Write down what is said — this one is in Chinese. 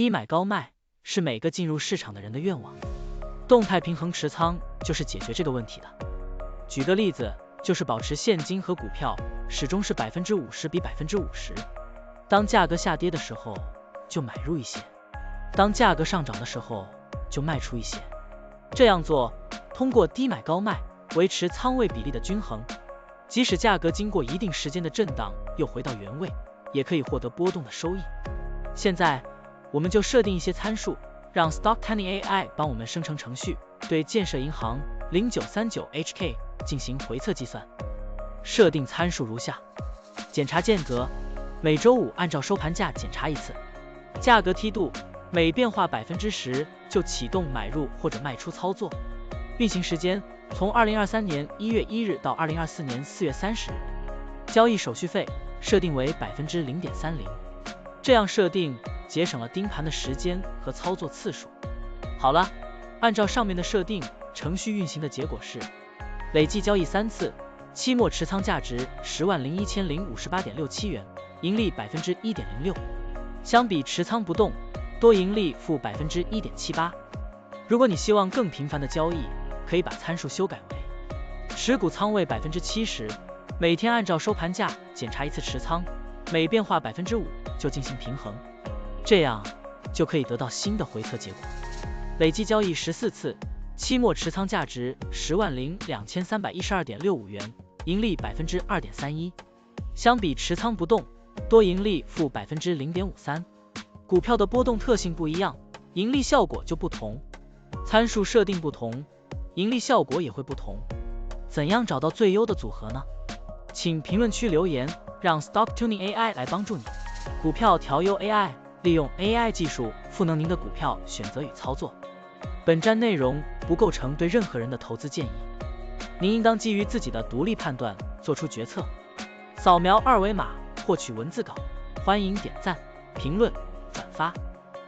低买高卖是每个进入市场的人的愿望，动态平衡持仓就是解决这个问题的。举个例子，就是保持现金和股票始终是50%比50%，当价格下跌的时候就买入一些，当价格上涨的时候就卖出一些。这样做，通过低买高卖维持仓位比例的均衡，即使价格经过一定时间的震荡又回到原位，也可以获得波动的收益。现在我们就设定一些参数，让 Stocktiny AI 帮我们生成程序，对建设银行 0939HK 进行回测计算。设定参数如下：检查间隔，每周五按照收盘价检查一次；价格梯度，每变化10%就启动买入或者卖出操作；运行时间从2023年1月1日到2024年4月30日；交易手续费设定为0.30%。这样设定节省了盯盘的时间和操作次数。好了，按照上面的设定，程序运行的结果是累计交易3次，期末持仓价值101058.67元，盈利1.06%，相比持仓不动，多盈利负1.78%。如果你希望更频繁的交易，可以把参数修改为持股仓位70%，每天按照收盘价检查一次持仓，每变化5%就进行平衡，这样就可以得到新的回测结果。累计交易14次，期末持仓价值102312.65元，盈利2.31%，相比持仓不动，多盈利负0.53%。股票的波动特性不一样，盈利效果就不同，参数设定不同，盈利效果也会不同。怎样找到最优的组合呢？请评论区留言，让 Stocktiny AI 来帮助你。股票调优 AI， 利用 AI 技术赋能您的股票选择与操作。本站内容不构成对任何人的投资建议，您应当基于自己的独立判断做出决策。扫描二维码获取文字稿，欢迎点赞、评论、转发。